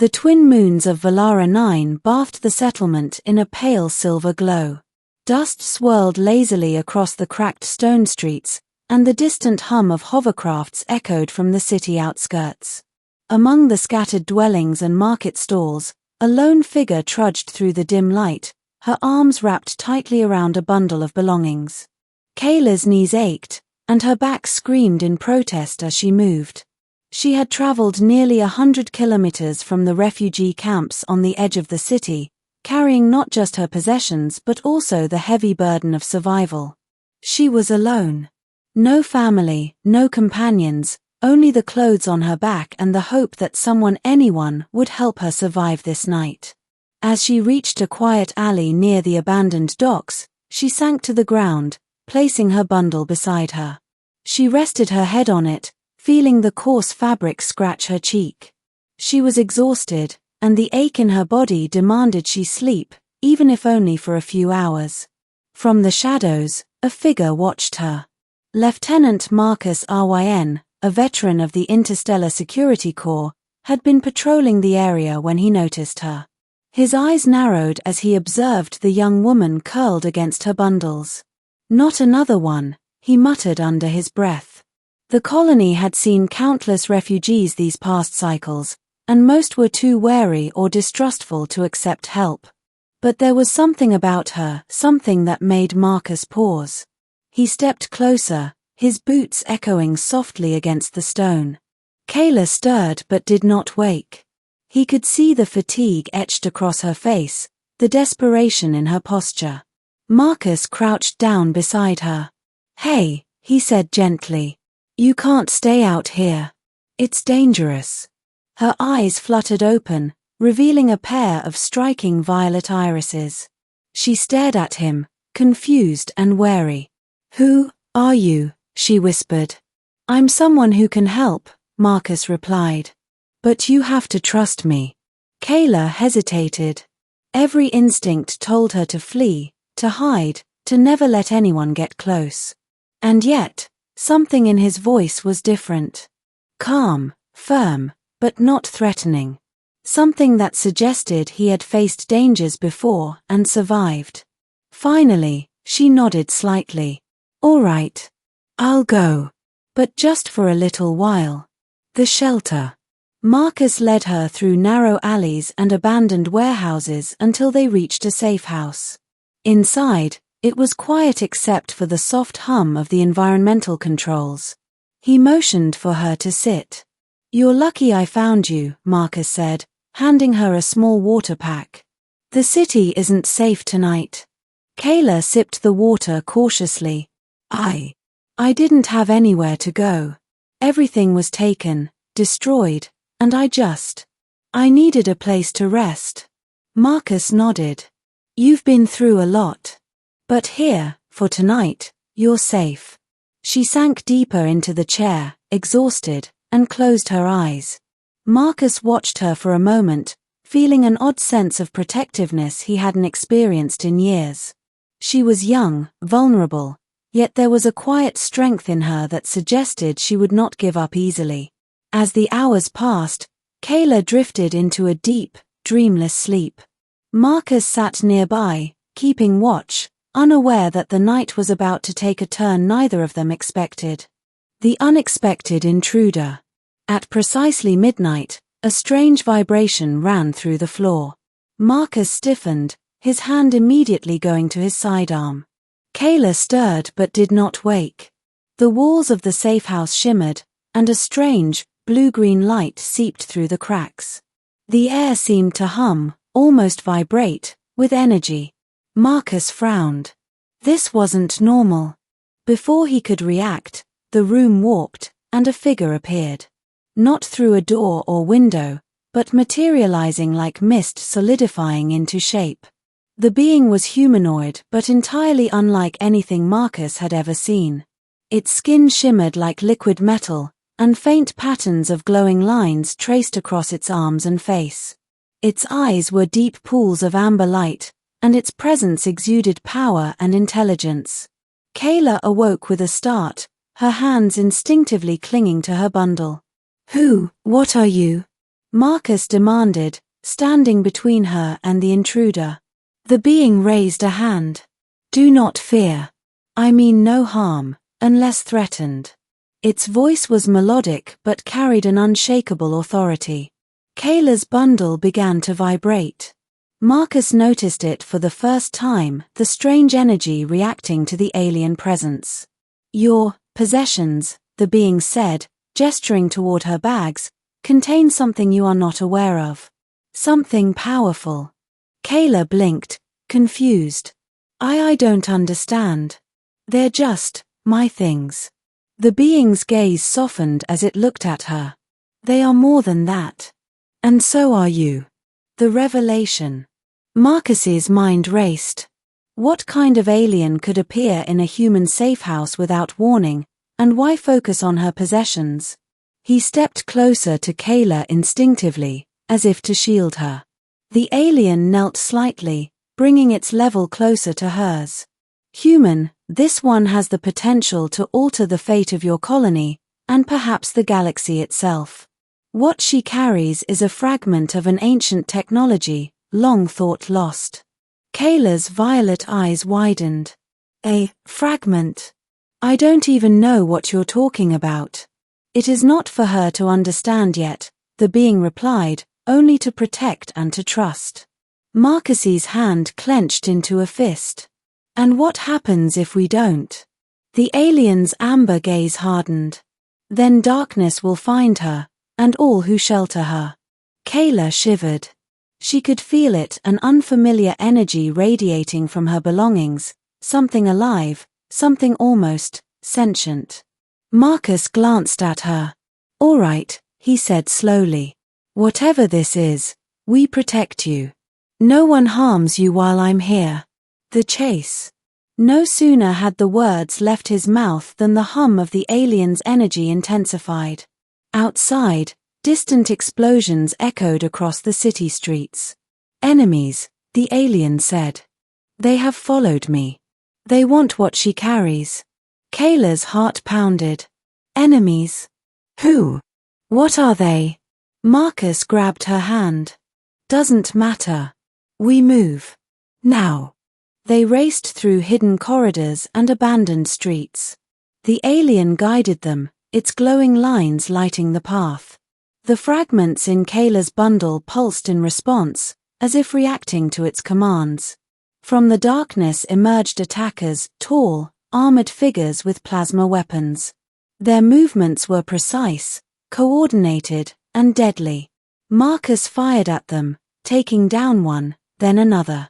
The twin moons of Valara 9 bathed the settlement in a pale silver glow. Dust swirled lazily across the cracked stone streets, and the distant hum of hovercrafts echoed from the city outskirts. Among the scattered dwellings and market stalls, a lone figure trudged through the dim light, her arms wrapped tightly around a bundle of belongings. Kayla's knees ached, and her back screamed in protest as she moved. She had traveled nearly 100 kilometers from the refugee camps on the edge of the city, carrying not just her possessions but also the heavy burden of survival. She was alone. No family, no companions, only the clothes on her back and the hope that anyone would help her survive this night. As she reached a quiet alley near the abandoned docks, she sank to the ground, placing her bundle beside her. She rested her head on it, feeling the coarse fabric scratch her cheek. She was exhausted, and the ache in her body demanded she sleep, even if only for a few hours. From the shadows, a figure watched her. Lieutenant Marcus Ryn, a veteran of the Interstellar Security Corps, had been patrolling the area when he noticed her. His eyes narrowed as he observed the young woman curled against her bundles. "Not another one," he muttered under his breath. The colony had seen countless refugees these past cycles, and most were too wary or distrustful to accept help. But there was something about her, something that made Marcus pause. He stepped closer, his boots echoing softly against the stone. Kayla stirred but did not wake. He could see the fatigue etched across her face, the desperation in her posture. Marcus crouched down beside her. "Hey," he said gently. "You can't stay out here. It's dangerous." Her eyes fluttered open, revealing a pair of striking violet irises. She stared at him, confused and wary. "Who are you?" she whispered. "I'm someone who can help," Marcus replied. "But you have to trust me." Kayla hesitated. Every instinct told her to flee, to hide, to never let anyone get close. And yet, something in his voice was different. Calm, firm, but not threatening. Something that suggested he had faced dangers before and survived. Finally, she nodded slightly. "All right. I'll go. But just for a little while." The shelter. Marcus led her through narrow alleys and abandoned warehouses until they reached a safe house. Inside, it was quiet except for the soft hum of the environmental controls. He motioned for her to sit. "You're lucky I found you," Marcus said, handing her a small water pack. "The city isn't safe tonight." Kayla sipped the water cautiously. I didn't have anywhere to go. Everything was taken, destroyed, and I needed a place to rest." Marcus nodded. "You've been through a lot. But here, for tonight, you're safe." She sank deeper into the chair, exhausted, and closed her eyes. Marcus watched her for a moment, feeling an odd sense of protectiveness he hadn't experienced in years. She was young, vulnerable, yet there was a quiet strength in her that suggested she would not give up easily. As the hours passed, Kayla drifted into a deep, dreamless sleep. Marcus sat nearby, keeping watch, unaware that the night was about to take a turn neither of them expected. The unexpected intruder. At precisely midnight, a strange vibration ran through the floor. Marcus stiffened, his hand immediately going to his sidearm. Kayla stirred but did not wake. The walls of the safe house shimmered, and a strange, blue-green light seeped through the cracks. The air seemed to hum, almost vibrate, with energy. Marcus frowned. This wasn't normal. Before he could react, the room warped, and a figure appeared. Not through a door or window, but materializing like mist solidifying into shape. The being was humanoid but entirely unlike anything Marcus had ever seen. Its skin shimmered like liquid metal, and faint patterns of glowing lines traced across its arms and face. Its eyes were deep pools of amber light, and its presence exuded power and intelligence. Kayla awoke with a start, her hands instinctively clinging to her bundle. What are you?" Marcus demanded, standing between her and the intruder. The being raised a hand. Do not fear. I mean no harm, unless threatened. Its voice was melodic but carried an unshakable authority. Kayla's bundle began to vibrate. Marcus noticed it for the first time, the strange energy reacting to the alien presence. Your possessions, the being said, gesturing toward her bags, contain something you are not aware of. Something powerful. Kayla blinked, confused. I don't understand. They're just my things. The being's gaze softened as it looked at her. They are more than that. And so are you. The revelation. Marcus's mind raced. What kind of alien could appear in a human safe house without warning, and why focus on her possessions? He stepped closer to Kayla instinctively, as if to shield her. The alien knelt slightly, bringing its level closer to hers. Human, this one has the potential to alter the fate of your colony, and perhaps the galaxy itself. What she carries is a fragment of an ancient technology, long thought lost. Kayla's violet eyes widened. A fragment? I don't even know what you're talking about. It is not for her to understand yet, the being replied, only to protect and to trust. Marcus's hand clenched into a fist. And what happens if we don't? The alien's amber gaze hardened. Then darkness will find her, and all who shelter her. Kayla shivered. She could feel it, an unfamiliar energy radiating from her belongings, something alive, something almost sentient. Marcus glanced at her. All right, he said slowly. Whatever this is, we protect you. No one harms you while I'm here. The chase. No sooner had the words left his mouth than the hum of the alien's energy intensified. Outside, distant explosions echoed across the city streets. Enemies, the alien said. They have followed me. They want what she carries. Kayla's heart pounded. Enemies? Who? What are they? Marcus grabbed her hand. Doesn't matter. We move. Now. They raced through hidden corridors and abandoned streets. The alien guided them, its glowing lines lighting the path. The fragments in Kayla's bundle pulsed in response, as if reacting to its commands. From the darkness emerged attackers, tall, armored figures with plasma weapons. Their movements were precise, coordinated, and deadly. Marcus fired at them, taking down one, then another.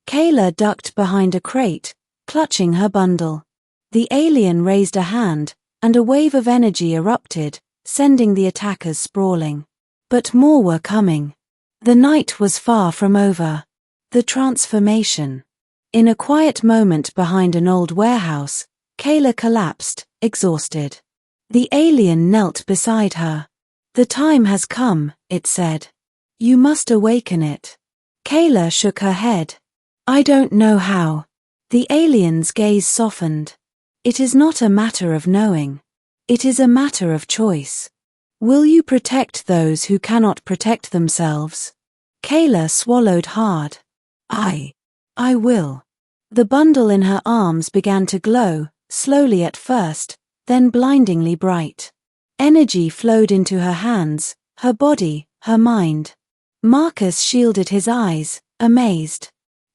Kayla ducked behind a crate, clutching her bundle. The alien raised a hand, and a wave of energy erupted, sending the attackers sprawling. But more were coming. The night was far from over. The transformation. In a quiet moment behind an old warehouse, Kayla collapsed, exhausted. The alien knelt beside her. The time has come, it said. You must awaken it. Kayla shook her head. I don't know how. The alien's gaze softened. It is not a matter of knowing. It is a matter of choice. Will you protect those who cannot protect themselves? Kayla swallowed hard. I will. The bundle in her arms began to glow, slowly at first, then blindingly bright. Energy flowed into her hands, her body, her mind. Marcus shielded his eyes, amazed.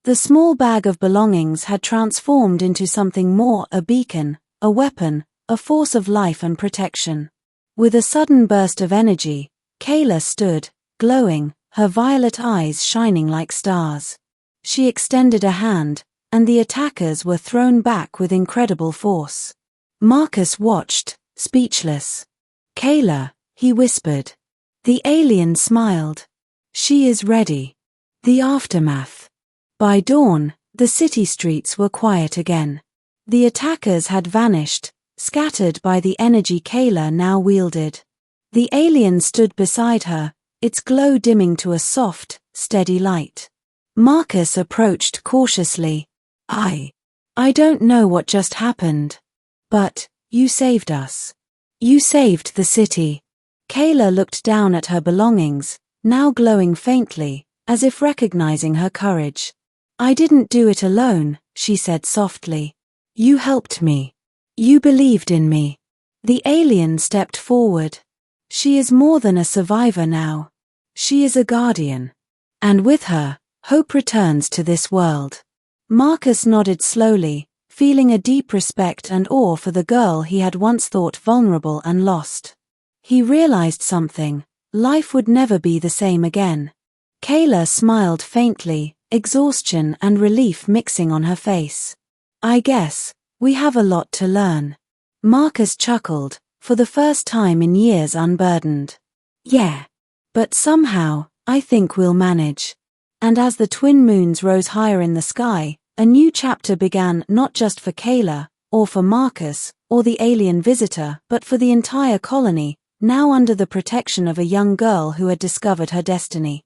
The small bag of belongings had transformed into something more, a beacon, a weapon, a force of life and protection. With a sudden burst of energy, Kayla stood, glowing, her violet eyes shining like stars. She extended a hand, and the attackers were thrown back with incredible force. Marcus watched, speechless. Kayla, he whispered. The alien smiled. She is ready. The aftermath. By dawn, the city streets were quiet again. The attackers had vanished, scattered by the energy Kayla now wielded. The alien stood beside her, its glow dimming to a soft, steady light. Marcus approached cautiously. I don't know what just happened. But, you saved us. You saved the city. Kayla looked down at her belongings, now glowing faintly, as if recognizing her courage. "I didn't do it alone," she said softly. "You helped me. You believed in me." The alien stepped forward. "She is more than a survivor now. She is a guardian. And with her, hope returns to this world." Marcus nodded slowly, feeling a deep respect and awe for the girl he had once thought vulnerable and lost. He realized something: life would never be the same again. Kayla smiled faintly, exhaustion and relief mixing on her face. "I guess we have a lot to learn." Marcus chuckled, for the first time in years unburdened. "Yeah. But somehow, I think we'll manage." And as the twin moons rose higher in the sky, a new chapter began, not just for Kayla, or for Marcus, or the alien visitor, but for the entire colony, now under the protection of a young girl who had discovered her destiny.